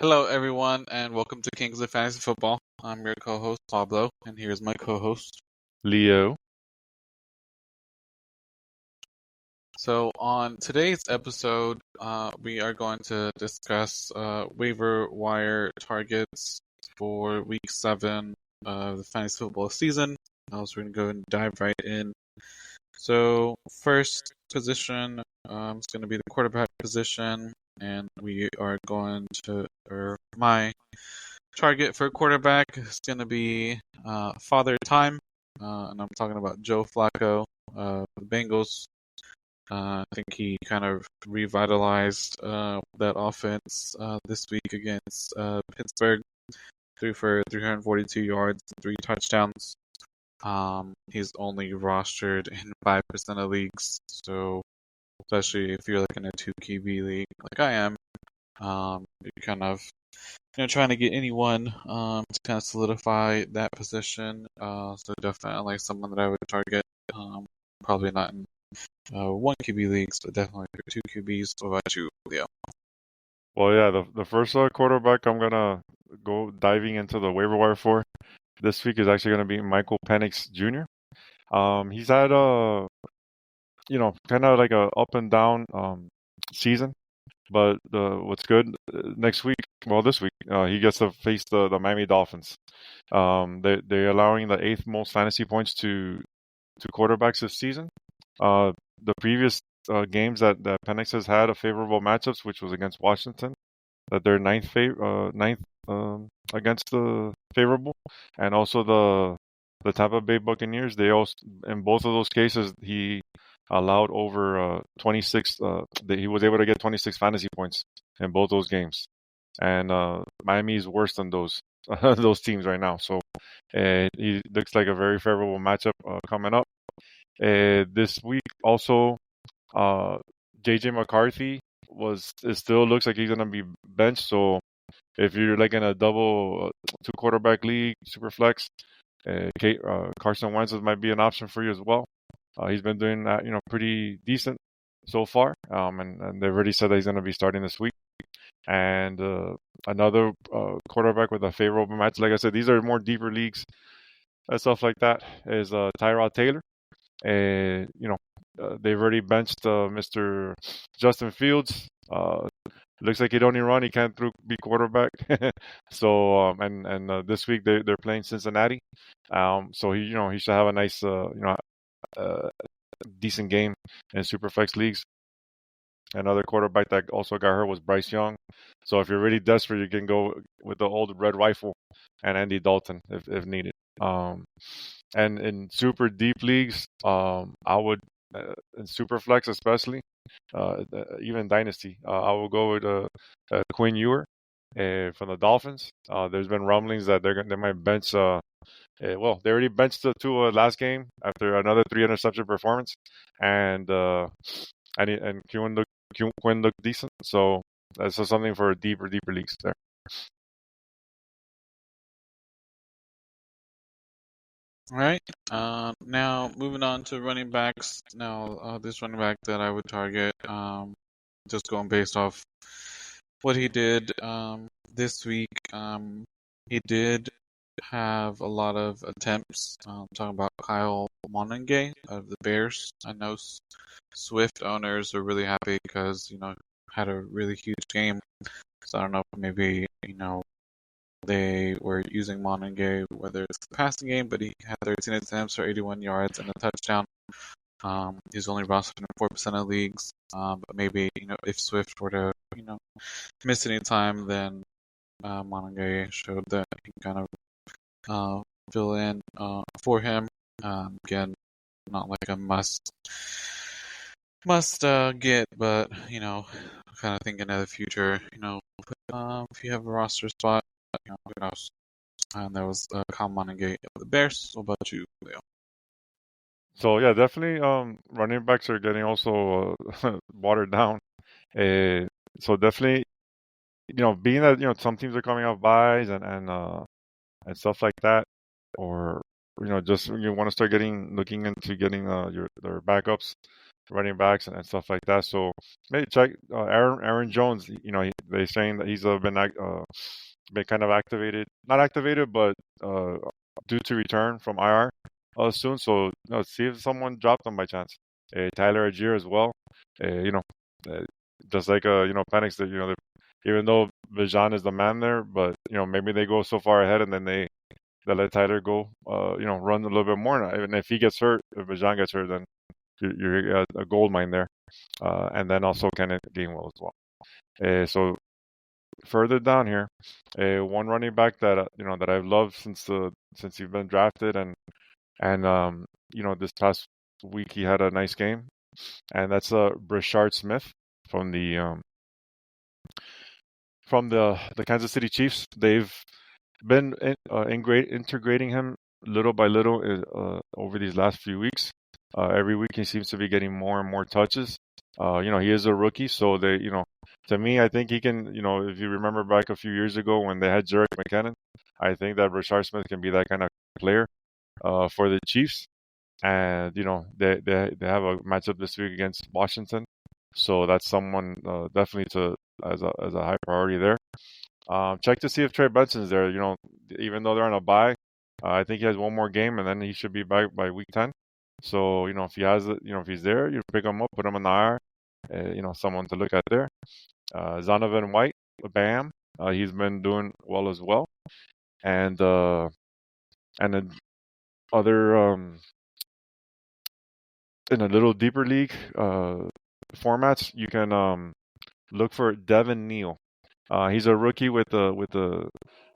Hello, everyone, and welcome to Kings of Fantasy Football. I'm your co-host Pablo, and here's my co-host. Leo. So, on today's episode, we are going to discuss waiver wire targets for Week 7 of the fantasy football season. So we're going to go and dive right in. So, first position is going to be the quarterback position, and we are going to, or my target for quarterback is going to be Father Time, and I'm talking about Joe Flacco, the Bengals. I think he kind of revitalized that offense this week against Pittsburgh. Threw for 342 yards, 3 touchdowns. He's only rostered in 5% of leagues, so especially if you're like in a 2 QB league like I am, you're kind of trying to get anyone to kind of solidify that position. So definitely like someone that I would target. Probably not in 1 QB leagues, but definitely for 2 QBs. What about you, Leo? Well, yeah, the first quarterback I'm gonna go diving into the waiver wire for this week is actually gonna be Michael Penix Jr. He's had kind of like a up and down season, but what's good next week, well, this week, he gets to face the Miami Dolphins. They're allowing the 8th most fantasy points to quarterbacks this season. The previous games that Penix has had a favorable matchups, which was against Washington, that they're ninth against the favorable, and also the Tampa Bay Buccaneers. They also, in both of those cases, he allowed over 26. He was able to get 26 fantasy points in both those games, and Miami is worse than those those teams right now. So he looks like a very favorable matchup coming up. This week also, JJ McCarthy it still looks like he's gonna be benched. So if you're like in a double 2 quarterback league, super flex, Carson Wentz might be an option for you as well. He's been doing that, pretty decent so far. And they've already said that he's gonna be starting this week. And another quarterback with a favorable match. Like I said, these are more deeper leagues and stuff like that. Is Tyrod Taylor. They've already benched Mr. Justin Fields. Looks like he don't even run. He can't be quarterback. So and this week they're playing Cincinnati. So he should have a nice decent game in superflex leagues. Another quarterback that also got hurt was Bryce Young. So if you're really desperate, you can go with the old red rifle and Andy Dalton if needed. And in super deep leagues, I would in Superflex especially, even Dynasty, I will go with Quinn Ewer from the Dolphins. There's been rumblings that they might bench. Well, they already benched the Tua last game after another 3 interception performance, and Quinn looked decent. So that's something for deeper leagues there. All right. Now moving on to running backs. Now, this running back that I would target, just going based off what he did this week. He did have a lot of attempts. Talking about Kyle Monange of the Bears. I know Swift owners are really happy because had a really huge game. So I don't know, maybe they were using Monange, whether it's the passing game, but he had 13 attempts for 81 yards and a touchdown. He's only rostered in 4% of leagues. But maybe if Swift were to miss any time, then Monange showed that he can kind of fill in for him. Again, not like a must get, but kind of thinking of the future. If you have a roster spot, who knows? And that was Kyle Monange of the Bears. What about you, Leo? So yeah, definitely. Running backs are getting also watered down. So definitely, being that some teams are coming off buys and stuff like that, or just you want to start looking into getting their backups. running backs and stuff like that. So maybe check Aaron Jones. They're saying that he's been kind of activated, not activated, but due to return from IR soon. So see if someone dropped him by chance. Tyler Algier as well. Uh, just like Penix, that even though Bijan is the man there, but maybe they go so far ahead and then they let Tyler go, run a little bit more. And if he gets hurt, if Bijan gets hurt, then you're a gold mine there. And then also Kenneth Gainwell as well. So further down here, one running back that that I've loved since he's been drafted, and this past week he had a nice game, and that's Brashard Smith from the Kansas City Chiefs. They've been integrating him little by little over these last few weeks. Every week he seems to be getting more and more touches. He is a rookie, so to me, I think he can, if you remember back a few years ago when they had Jerick McKinnon, I think that Rashard Smith can be that kind of player for the Chiefs. And, they have a matchup this week against Washington. So that's someone definitely as a high priority there. Check to see if Trey Benson's there. Even though they're on a bye, I think he has one more game, and then he should be back by week 10. So if he has it, if he's there, you pick him up, put him in the IR. Someone to look at there. Zonovan White, Bam, he's been doing well as well, and then other in a little deeper league formats, you can look for Devin Neal. He's a rookie with the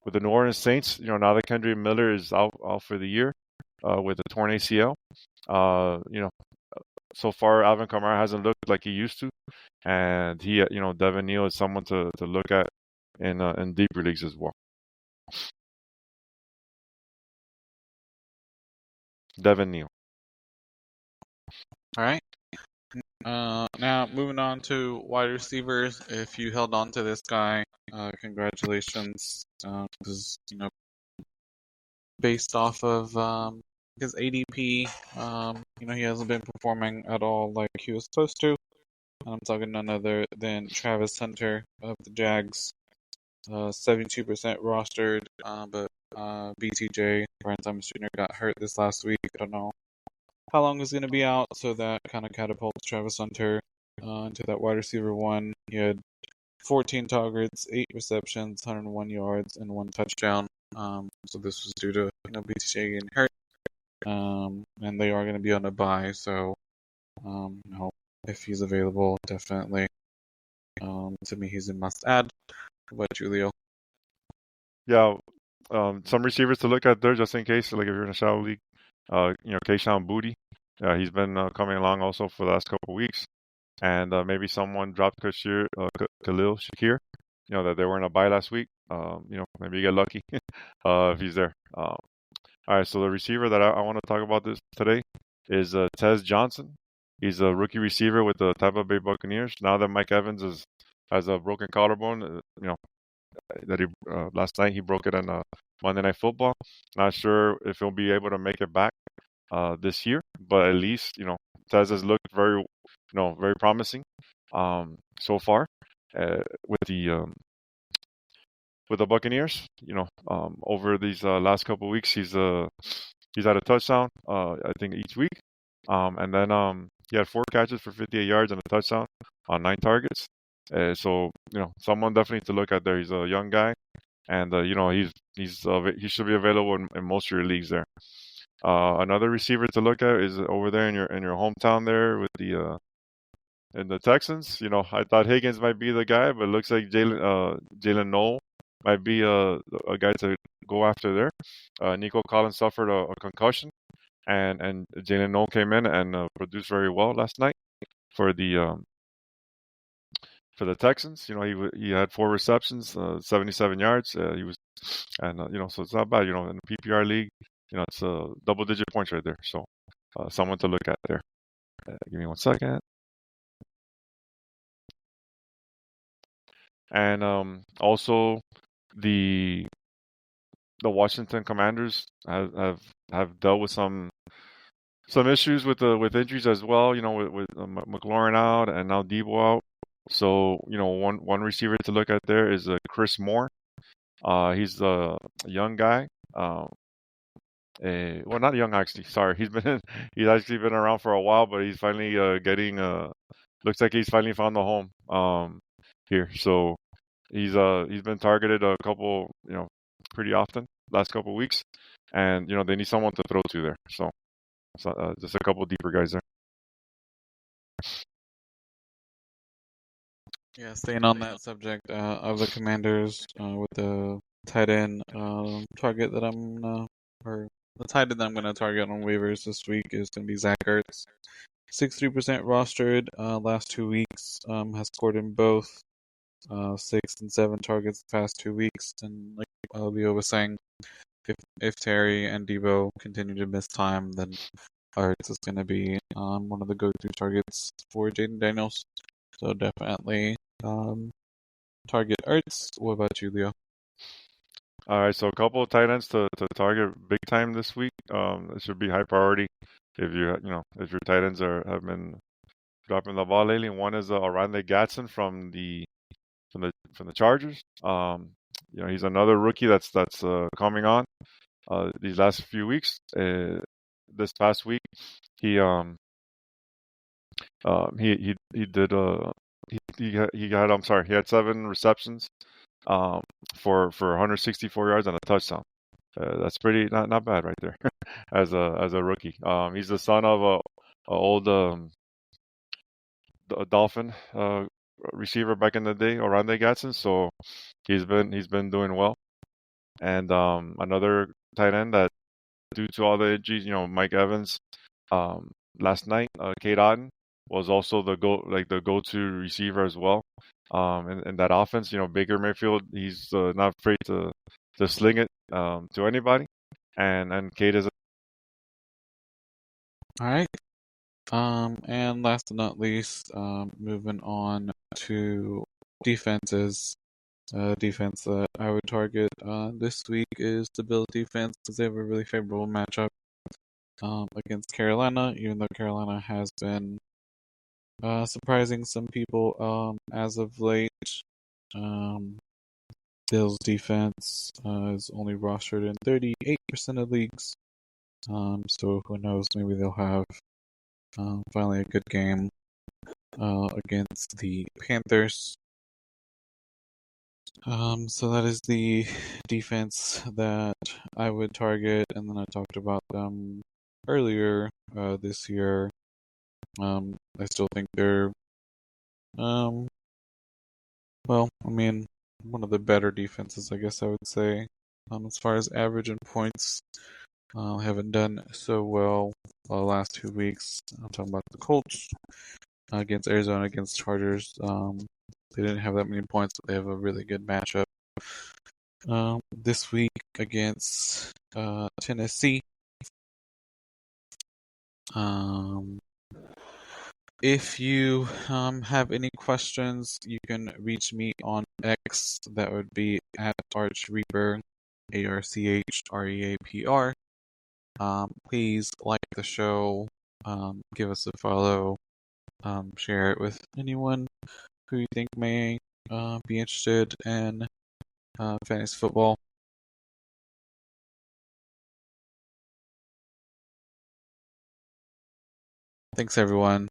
New Orleans Saints. Now that Kendrick Miller is out for the year with a torn ACL. So far Alvin Kamara hasn't looked like he used to, and Devin Neal is someone to look at in deeper leagues as well. Devin Neal. All right. Now moving on to wide receivers. If you held on to this guy, congratulations. Because based off of his ADP, he hasn't been performing at all like he was supposed to. I'm talking none other than Travis Hunter of the Jags. 72% rostered, but BTJ, Brian Thomas Jr. got hurt this last week. I don't know how long he's going to be out, so that kind of catapults Travis Hunter into that wide receiver one. He had 14 targets, 8 receptions, 101 yards, and 1 touchdown. So this was due to BTJ getting hurt, and they are going to be on a bye. So if he's available, definitely. To me, he's a must-add. What about you, Leo? Yeah, some receivers to look at there just in case, like if you're in a shallow league. Keyshawn Booty. He's been coming along also for the last couple of weeks. And maybe someone dropped Khalil Shakir, that they were in a bye last week. Maybe you get lucky if he's there. All right, so the receiver that I want to talk about this today is Tez Johnson. He's a rookie receiver with the Tampa Bay Buccaneers. Now that Mike Evans has a broken collarbone, that he last night he broke it on Monday Night Football. Not sure if he'll be able to make it back this year, but at least Tez has looked very promising so far with the Buccaneers. Over these last couple of weeks, he's had a touchdown I think each week, and then he had 4 catches for 58 yards and a touchdown on 9 targets. So someone definitely to look at there. He's a young guy, and he should be available in most of your leagues there. Another receiver to look at is over there in your hometown there with in the Texans. I thought Higgins might be the guy, but it looks like Jalen Noel might be a guy to go after there. Nico Collins suffered a concussion, and Jalen Noel came in and produced very well last night for the Texans. He had 4 receptions, 77 yards. He was, and so it's not bad. In the PPR league, it's double-digit points right there. So someone to look at there. Give me 1 second. And also the Washington Commanders have dealt with some some issues with injuries as well. With McLaurin out and now Debo out. So one receiver to look at there is Chris Moore. He's a young guy. Well, not young actually. Sorry, he's actually been around for a while, but he's finally getting. Looks like he's finally found the home here. So he's been targeted a couple, pretty often last couple weeks, and they need someone to throw to there. So just a couple deeper guys there. Yeah, staying on that subject of the Commanders with the tight end target that or the tight end that I'm gonna target on waivers this week is gonna be Zach Ertz. 63% rostered last 2 weeks. Has scored in both 6 and 7 targets the past 2 weeks. And like Leo was saying, if Terry and Debo continue to miss time, then Ertz is going to be one of the go-to targets for Jaden Daniels. So definitely target Ertz. What about you, Leo? All right, so a couple of tight ends to target big time this week. It should be high priority if if your tight ends have been dropping the ball lately. One is Orlando Gatson from the Chargers. He's another rookie that's coming on these last few weeks. This past week, he he did he had he had 7 receptions for 164 yards and a touchdown. That's pretty not bad right there as a rookie. He's the son of a old Dolphin receiver back in the day, Orlando Gatson. So he's been doing well. And another tight end that, due to all the injuries, Mike Evans, last night, Kate Otten was also the go-to receiver as well. In that offense, Baker Mayfield, he's not afraid to sling it to anybody, and Kate is. All right. And last but not least, moving on to defenses. Defense that I would target this week is the Bills defense because they have a really favorable matchup against Carolina, even though Carolina has been surprising some people as of late. Um, Bills defense is only rostered in 38% of leagues. So who knows? Maybe they'll have finally a good game against the Panthers. So that is the defense that I would target, and then I talked about them earlier this year. I still think they're, um, well, I mean, one of the better defenses, I guess I would say. As far as average and points, haven't done so well the last 2 weeks. I'm talking about the Colts against Arizona, against Chargers. They didn't have that many points, but they have a really good matchup. This week against Tennessee. If you have any questions, you can reach me on X. That would be at ArchReaper, ARCHREAPR. Please like the show, give us a follow, share it with anyone who you think may be interested in fantasy football. Thanks, everyone.